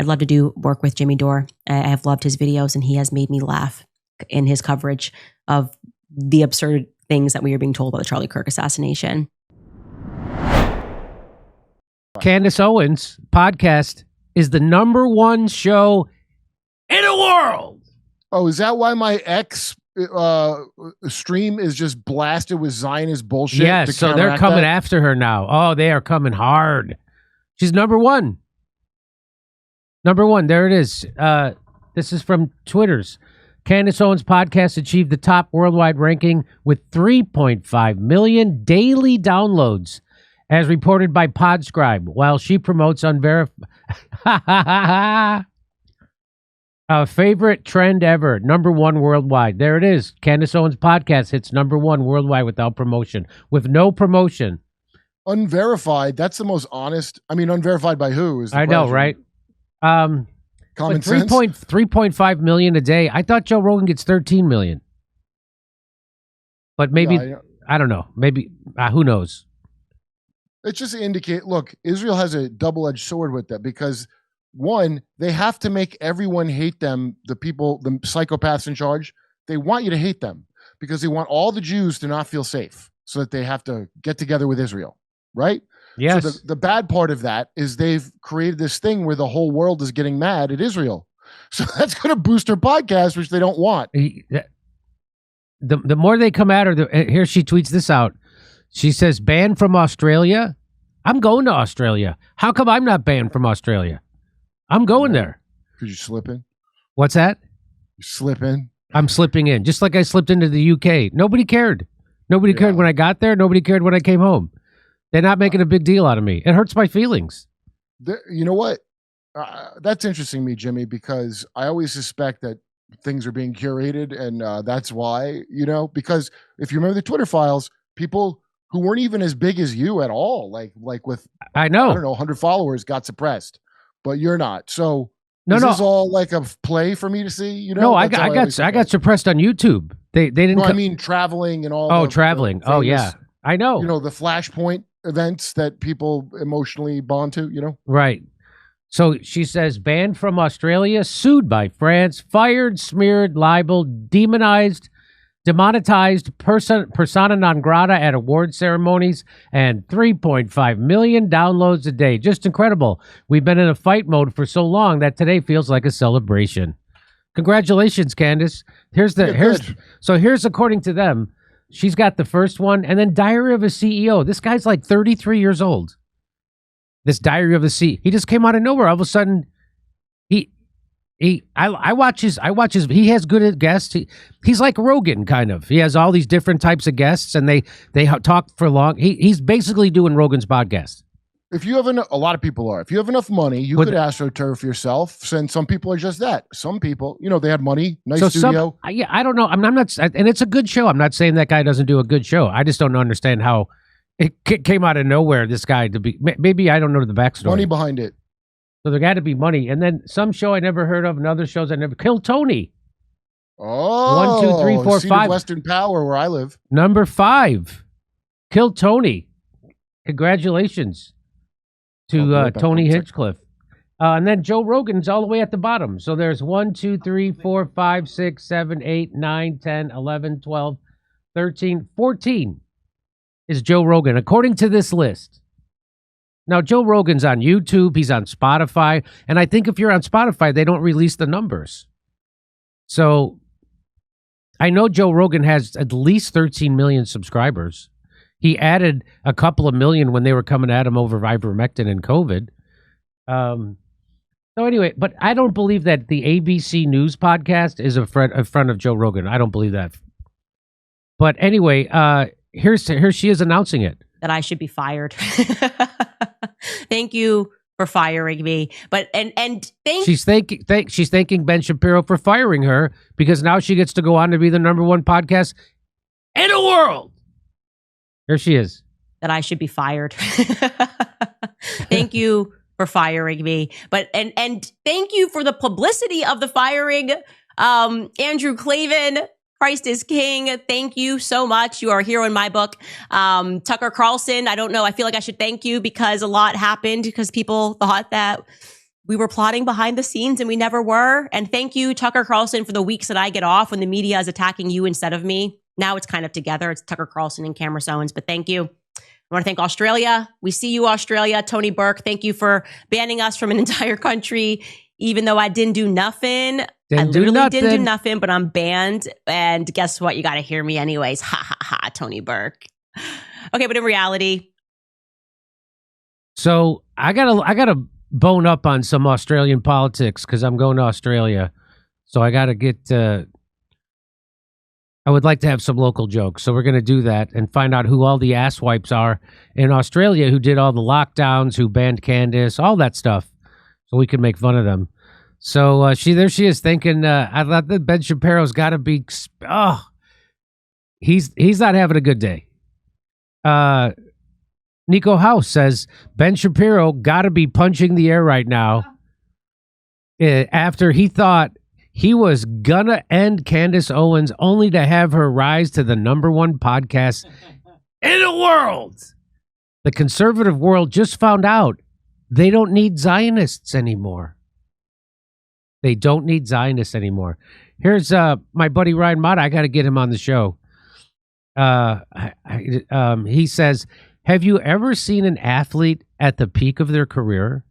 I'd love to do work with Jimmy Dore. I have loved his videos, and he has made me laugh in his coverage of the absurd things that we are being told about the Charlie Kirk assassination. Candace Owens podcast is the #1 show in the world. Oh, is that why my ex stream is just blasted with Zionist bullshit? Yes, so they're coming after her now. Oh, they are coming hard. She's #1. #1, there it is. This is from Twitter's. Candace Owens podcast achieved the top worldwide ranking with 3.5 million daily downloads, as reported by Podscribe, while she promotes unverified. A favorite trend ever, #1 worldwide. There it is. Candace Owens podcast hits #1 worldwide without promotion, with no promotion. Unverified. That's the most honest. I mean, unverified by who? Is the I know, right? Common sense. 3.5 million a day. I thought Joe Rogan gets 13 million. But maybe, Yeah, I don't know. Maybe, who knows? It just indicate. Look, Israel has a double-edged sword with that because, one, they have to make everyone hate them. The people, the psychopaths in charge, they want you to hate them because they want all the Jews to not feel safe, so that they have to get together with Israel, right? Yes. So the bad part of that is they've created this thing where the whole world is getting mad at Israel. So that's going to boost her podcast, which they don't want. The more they come at her, here she tweets this out. She says, banned from Australia? I'm going to Australia. How come I'm not banned from Australia? I'm going there. Because you're slipping. What's that? You're slipping. I'm slipping in, just like I slipped into the UK. Nobody cared. Nobody cared when I got there. Nobody cared when I came home. They're not making a big deal out of me. It hurts my feelings. You know what? That's interesting to me, Jimmy, because I always suspect that things are being curated, and that's why, because if you remember the Twitter files, people who weren't even as big as you at all, like with, I know, 100 followers got suppressed, but you're not. So is this all like a play for me to see? No, I got suppressed on YouTube. They didn't. No, I mean traveling and all. Oh, traveling. The famous, yeah, I know. The Flashpoint events that people emotionally bond to. Right. So she says, banned from Australia, sued by France, fired, smeared, libeled, demonized, demonetized, persona non grata at award ceremonies, and 3.5 million downloads a day. Just incredible. We've been in a fight mode for so long that today feels like a celebration. Congratulations, Candace. Here's according to them, she's got the first one, and then Diary of a CEO. This guy's like 33 years old. This Diary of a CEO. He just came out of nowhere. All of a sudden, I watch his, he has good guests. He's like Rogan, kind of. He has all these different types of guests, and they talk for long. He's basically doing Rogan's podcast. If you have a lot of people are. If you have enough money, you could AstroTurf yourself. Since some people are just that. Some people, they had money, nice studio. I don't know. I'm not, and it's a good show. I'm not saying that guy doesn't do a good show. I just don't understand how it came out of nowhere. This guy to be, maybe I don't know the backstory. Money behind it. So there got to be money, and then some show I never heard of, and other shows I never. Kill Tony. Oh, 1, 2, 3, 4, 5. Western Power, where I live. #5. Kill Tony. Congratulations to Tony Hinchcliffe. And then Joe Rogan's all the way at the bottom. So there's 1, 2, 3, 4, 5, 6, 7, 8, 9, 10, 11, 12, 13, 14 is Joe Rogan, according to this list. Now, Joe Rogan's on YouTube. He's on Spotify. And I think if you're on Spotify, they don't release the numbers. So I know Joe Rogan has at least 13 million subscribers. He added a couple of million when they were coming at him over ivermectin and COVID. So anyway, but I don't believe that the ABC News podcast is a friend of Joe Rogan. I don't believe that. But anyway, here she is announcing it. That I should be fired. Thank you for firing me. But she's thanking Ben Shapiro for firing her because now she gets to go on to be the #1 podcast in the world. Here she is. That I should be fired. Thank you for firing me. But and thank you for the publicity of the firing. Andrew Klavan, Christ is King. Thank you so much. You are a hero in my book. Tucker Carlson, I don't know. I feel like I should thank you because a lot happened because people thought that we were plotting behind the scenes and we never were. And thank you, Tucker Carlson, for the weeks that I get off when the media is attacking you instead of me. Now it's kind of together. It's Tucker Carlson and Candace Owens, but thank you. I want to thank Australia. We see you, Australia. Tony Burke, thank you for banning us from an entire country, even though I didn't do nothing. I literally didn't do nothing, but I'm banned. And guess what? You got to hear me anyways. Ha, ha, ha, Tony Burke. Okay, but in reality. So I gotta bone up on some Australian politics because I'm going to Australia. So I got to get... I would like to have some local jokes. So we're going to do that and find out who all the asswipes are in Australia who did all the lockdowns, who banned Candace, all that stuff. So we can make fun of them. So there she is thinking, I thought that Ben Shapiro's got to be, he's not having a good day. Nico House says, Ben Shapiro got to be punching the air right now after he thought he was gonna end Candace Owens only to have her rise to the #1 podcast in the world. The conservative world just found out they don't need Zionists anymore. They don't need Zionists anymore. Here's my buddy Ryan Mata. I got to get him on the show. He says, have you ever seen an athlete at the peak of their career?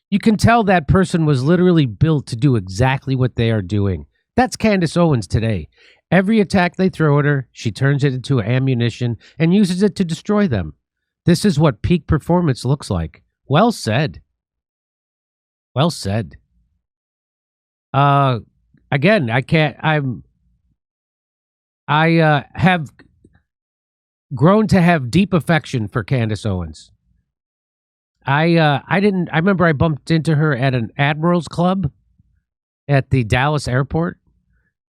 You can tell that person was literally built to do exactly what they are doing. That's Candace Owens today. Every attack they throw at her, she turns it into ammunition and uses it to destroy them. This is what peak performance looks like. Well said. Well said. Again, I have grown to have deep affection for Candace Owens. I remember I bumped into her at an Admirals Club at the Dallas airport.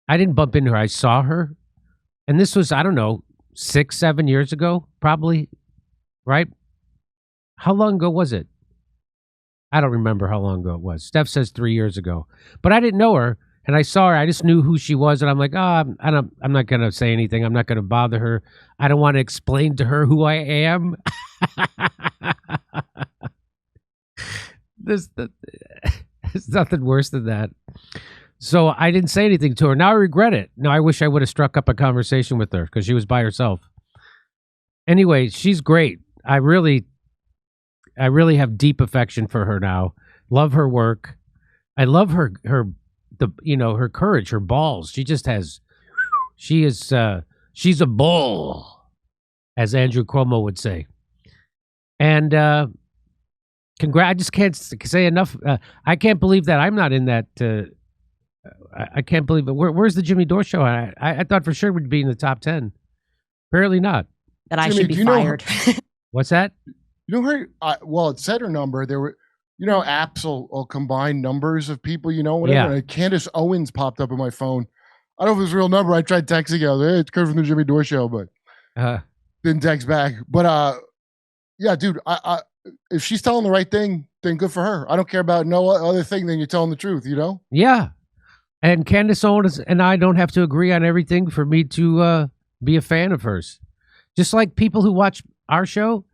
I didn't bump into her. I saw her. And this was, I don't know, 6-7 years ago, probably, right? How long ago was it? I don't remember how long ago it was. Steph says 3 years ago. But I didn't know her, and I saw her. I just knew who she was, and I'm like, I'm not going to say anything. I'm not going to bother her. I don't want to explain to her who I am. There's nothing worse than that. So I didn't say anything to her. Now I regret it. Now I wish I would have struck up a conversation with her because she was by herself. Anyway, she's great. I really have deep affection for her now. Love her work. I love her courage, her balls. She's a bull, as Andrew Cuomo would say. And I just can't say enough. I can't believe that I'm not in that. I can't believe it. Where's the Jimmy Dore show? I thought for sure we'd be in the top 10. Apparently not. That I should be fired. What's that? You know her? Well, it said her number. There were, apps will combine numbers of people. Whatever. Yeah. Candace Owens popped up on my phone. I don't know if it was a real number. I tried texting her. Hey, it's Kurt from the Jimmy Dore show, but didn't text back. But yeah, dude. If she's telling the right thing, then good for her. I don't care about no other thing than you're telling the truth. Yeah. And Candace Owens and I don't have to agree on everything for me to be a fan of hers. Just like people who watch our show,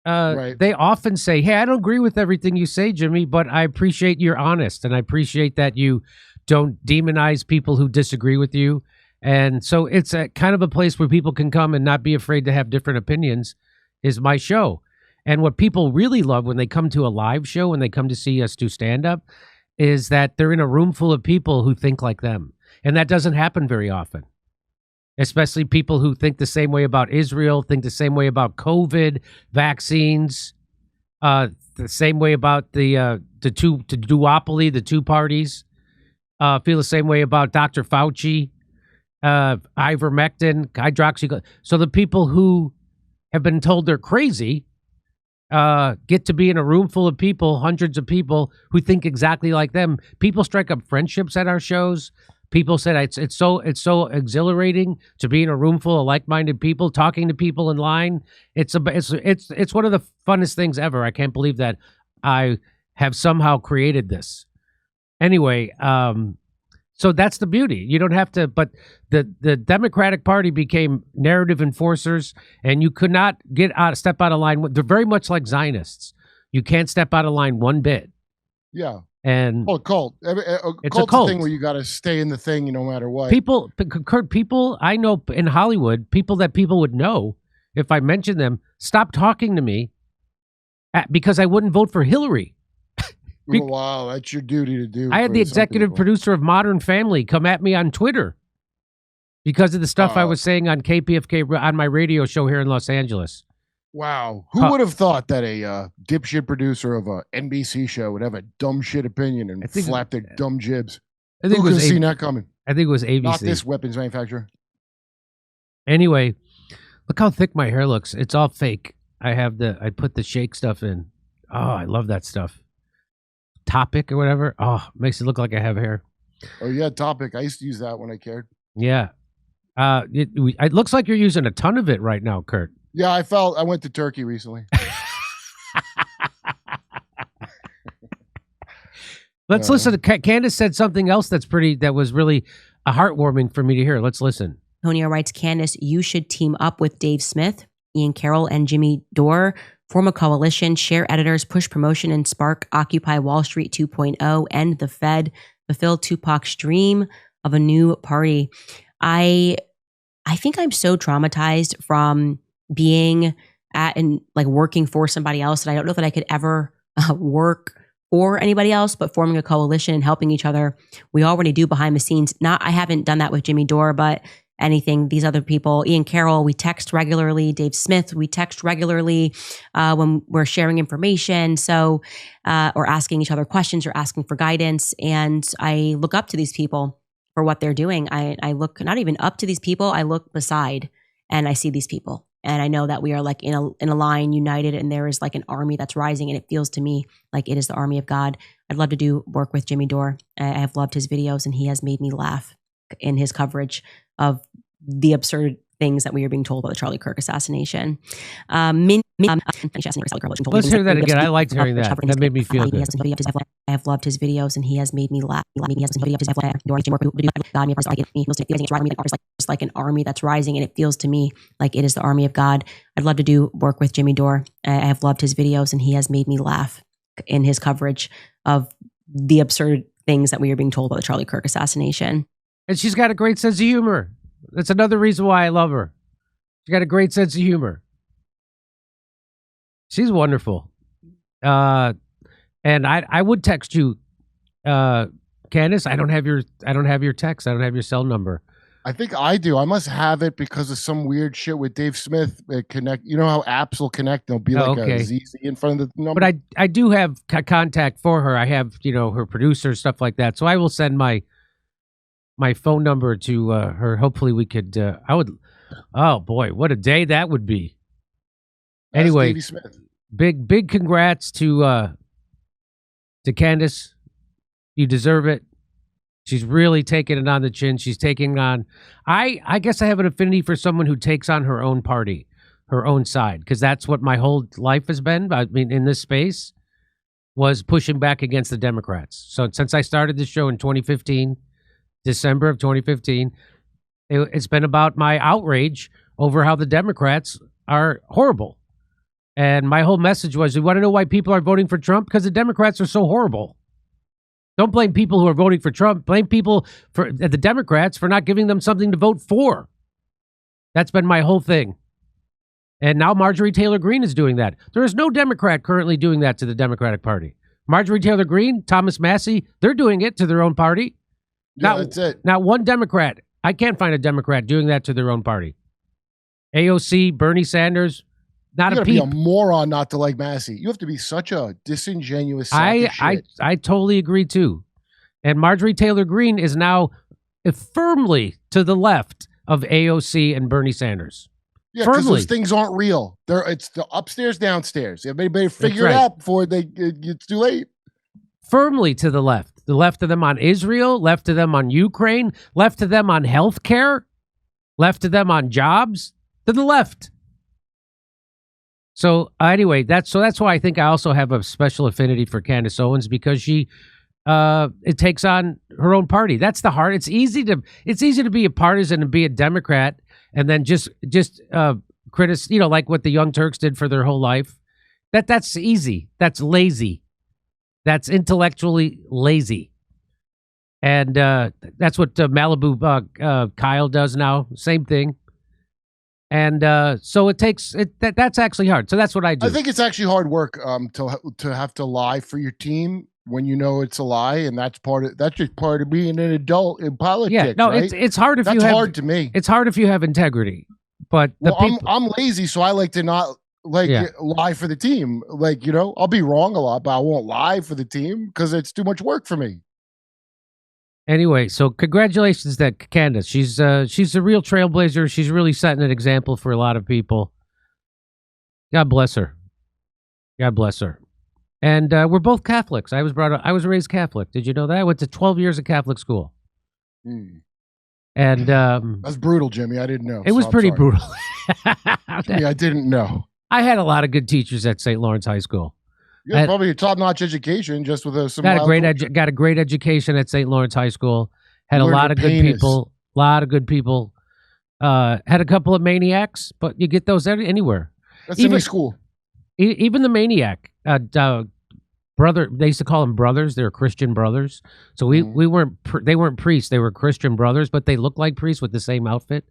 right. They often say, hey, I don't agree with everything you say, Jimmy, but I appreciate you're honest, and I appreciate that you don't demonize people who disagree with you. And so it's a kind of a place where people can come and not be afraid to have different opinions is my show. And what people really love when they come to a live show, when they come to see us do stand-up, is that they're in a room full of people who think like them. And that doesn't happen very often, especially people who think the same way about Israel, think the same way about COVID, vaccines, the same way about the duopoly, the two parties, feel the same way about Dr. Fauci, ivermectin, hydroxychloroquine. So the people who have been told they're crazy get to be in a room full of people, hundreds of people who think exactly like them. People strike up friendships at our shows. People said it's so exhilarating to be in a room full of like-minded people, talking to people in line. It's one of the funnest things ever. I can't believe that I have somehow created this. Anyway, so that's the beauty. You don't have to, but the Democratic Party became narrative enforcers, and you could not step out of line. They're very much like Zionists. You can't step out of line one bit. Yeah. And Oh, cult. It's Cult's a cult thing where you got to stay in the thing no matter what. Kurt, people I know in Hollywood, people that people would know if I mentioned them, stop talking to me because I wouldn't vote for Hillary. Wow, that's your duty to do. I had the executive producer of Modern Family come at me on Twitter because of the stuff I was saying on KPFK on my radio show here in Los Angeles. Wow. Who would have thought that a dipshit producer of a NBC show would have a dumb shit opinion and flap their dumb jibs? I think Who could have seen that coming? I think it was ABC. Not this weapons manufacturer. Anyway, look how thick my hair looks. It's all fake. I put the shake stuff in. Oh, I love that stuff. Topic or whatever. Oh, makes it look like I have hair. Oh, yeah, Topic. I used to use that when I cared. Yeah. It looks like you're using a ton of it right now, Kurt. Yeah, I went to Turkey recently. Let's listen to Candace said something else that was really heartwarming for me to hear. Let's listen. Antonio writes, Candace, you should team up with Dave Smith, Ian Carroll, and Jimmy Dore. Form a coalition, share editors, push promotion, and spark Occupy Wall Street 2.0, end the Fed, fulfill Tupac's dream of a new party. I think I'm so traumatized from being at and like working for somebody else that I don't know that I could ever work for anybody else, but forming a coalition and helping each other. We already do behind the scenes. I haven't done that with Jimmy Dore, but anything, these other people, Ian Carroll, we text regularly. Dave Smith, we text regularly when we're sharing information. So, or asking each other questions or asking for guidance. And I look up to these people for what they're doing. I look not even up to these people. I look beside and I see these people. And I know that we are like in a line united, and there is like an army that's rising, and it feels to me like it is the army of God. I'd love to do work with Jimmy Dore. I have loved his videos, and he has made me laugh in his coverage of the absurd things that we are being told about the Charlie Kirk assassination. Let's hear that again. I liked hearing that. That made me feel good. I have loved his videos, and he has made me laugh. It's like an army that's rising, and it feels to me like it is the army of God. I'd love to do work with Jimmy Dore. I have loved his videos, and he has made me laugh in his coverage of the absurd things that we are being told about the Charlie Kirk assassination. And she's got a great sense of humor. That's another reason why I love her. She's got a great sense of humor. She's wonderful. And I would text you, Candace. I don't have your text. I don't have your cell number. I think I do. I must have it because of some weird shit with Dave Smith. Connect. You know how apps will connect? There'll be like a ZZ in front of the number. But I do have contact for her. I have her producer, stuff like that. So I will send my phone number to her. Hopefully we could. Oh boy, what a day that would be. That's anyway, Davey Smith. Big congrats to Candace. You deserve it. She's really taking it on the chin. She's taking on. I guess I have an affinity for someone who takes on her own party, her own side, because that's what my whole life has been. I mean, in this space, was pushing back against the Democrats. So since I started this show in 2015. December of 2015, it's been about my outrage over how the Democrats are horrible. And my whole message was, you want to know why people are voting for Trump? Because the Democrats are so horrible. Don't blame people who are voting for Trump. Blame people the Democrats for not giving them something to vote for. That's been my whole thing. And now Marjorie Taylor Greene is doing that. There is no Democrat currently doing that to the Democratic Party. Marjorie Taylor Greene, Thomas Massey, they're doing it to their own party. Yeah, that's it. Not one Democrat. I can't find a Democrat doing that to their own party. AOC, Bernie Sanders, not a peep. You have to be a moron not to like Massey. You have to be such a disingenuous sack of shit. I totally agree too. And Marjorie Taylor Greene is now firmly to the left of AOC and Bernie Sanders. Yeah, because those things aren't real. It's the upstairs, downstairs. Everybody figure it out before it's too late. Firmly to the left. The left of them on Israel, left of them on Ukraine, left of them on healthcare, left of them on jobs, to the left. So anyway, that's why I think I also have a special affinity for Candace Owens, because she it takes on her own party. That's the hard. It's easy to be a partisan and be a Democrat and then just criticize, like what the Young Turks did for their whole life. That's easy. That's lazy. that's intellectually lazy. And that's what Malibu Kyle does now. Same thing. And so it takes it. That's actually hard. So that's what I do. I think it's actually hard work to have to lie for your team when you know it's a lie, and that's just part of being an adult in politics. Yeah, no, right? it's hard if that's you have. Hard to me. It's hard if you have integrity. But I'm lazy, so I like to not lie for the team. Like, I'll be wrong a lot, but I won't lie for the team because it's too much work for me. Anyway, so congratulations to Candace. She's a real trailblazer. She's really setting an example for a lot of people. God bless her. God bless her. And we're both Catholics. I was raised Catholic. Did you know that? I went to 12 years of Catholic school. And that's brutal, Jimmy. I didn't know. It was pretty brutal. Jimmy, I didn't know. I had a lot of good teachers at St. Lawrence High School. Yeah, probably a top-notch education, just with some. Got a great education at St. Lawrence High School. Had a lot of good people. Had a couple of maniacs, but you get those anywhere. That's any school. Even the maniac, brother. They used to call them brothers. They were Christian brothers. So we weren't. They weren't priests. They were Christian brothers, but they looked like priests with the same outfit.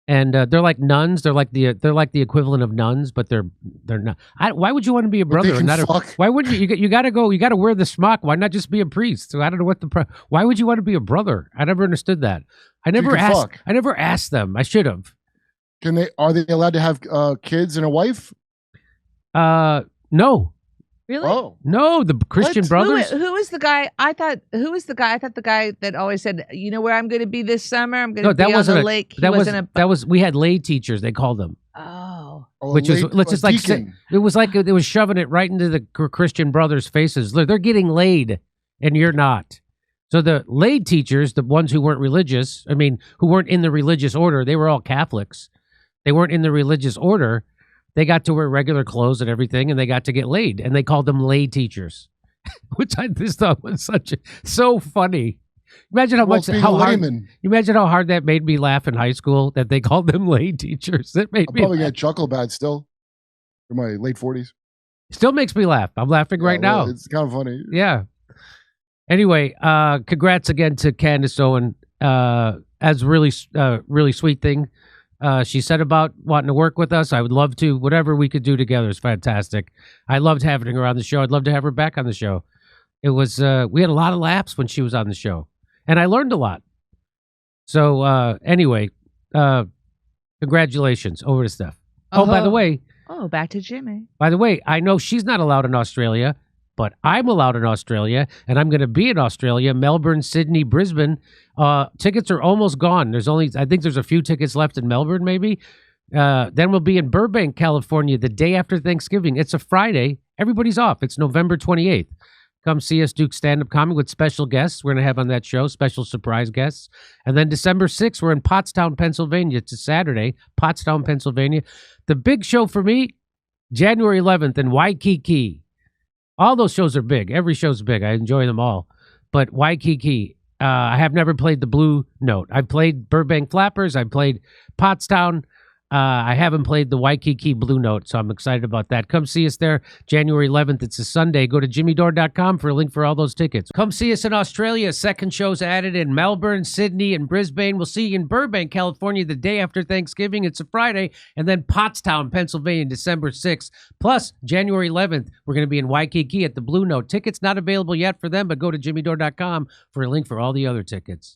And they're like nuns. They're like the equivalent of nuns, but they're not. Why would you want to be a brother and not why would you? You got to go. You got to wear the smock. Why not just be a priest? So I don't know what why would you want to be a brother? I never understood that. I never asked them. I should have. Are they allowed to have kids and a wife? No. Really? Oh. No, the Christian brothers. Who was the guy? I thought the guy that always said, "You know where I'm going to be this summer? I'm going to be on the lake." We had lay teachers. They called them. Oh. Which is it was like it was shoving it right into the Christian brothers' faces. They're getting laid, and you're not. So the lay teachers, the ones who weren't religious, who weren't in the religious order, they were all Catholics. They weren't in the religious order. They got to wear regular clothes and everything, and they got to get laid, and they called them lay teachers, which I just thought was so funny. Imagine how hard that made me laugh in high school that they called them lay teachers. That made I'm me probably laugh. gonna chuckle about it still. In my late 40s, still makes me laugh. I'm laughing right now. It's kind of funny. Yeah. Anyway, congrats again to Candace Owens. As really sweet thing. She said about wanting to work with us. I would love to. Whatever we could do together is fantastic. I loved having her on the show. I'd love to have her back on the show. It was we had a lot of laughs when she was on the show, and I learned a lot. So anyway, congratulations. Over to Steph. Oh, by the way. Oh, back to Jimmy. By the way, I know she's not allowed in Australia, but I'm allowed in Australia, and I'm going to be in Australia, Melbourne, Sydney, Brisbane. Tickets are almost gone. I think there's a few tickets left in Melbourne, maybe. Then we'll be in Burbank, California, the day after Thanksgiving. It's a Friday. Everybody's off. It's November 28th. Come see us do stand-up comedy with special guests. We're going to have on that show special surprise guests. And then December 6th, we're in Pottstown, Pennsylvania. It's a Saturday, Pottstown, Pennsylvania. The big show for me, January 11th in Waikiki. All those shows are big. Every show's big. I enjoy them all. But Waikiki, I have never played the Blue Note. I've played Burbank Flappers. I've played Pottstown. I haven't played the Waikiki Blue Note, so I'm excited about that. Come see us there January 11th. It's a Sunday. Go to jimmydore.com for a link for all those tickets. Come see us in Australia. Second show's added in Melbourne, Sydney, and Brisbane. We'll see you in Burbank, California, the day after Thanksgiving. It's a Friday. And then Pottstown, Pennsylvania, December 6th. Plus, January 11th, we're going to be in Waikiki at the Blue Note. Tickets not available yet for them, but go to jimmydore.com for a link for all the other tickets.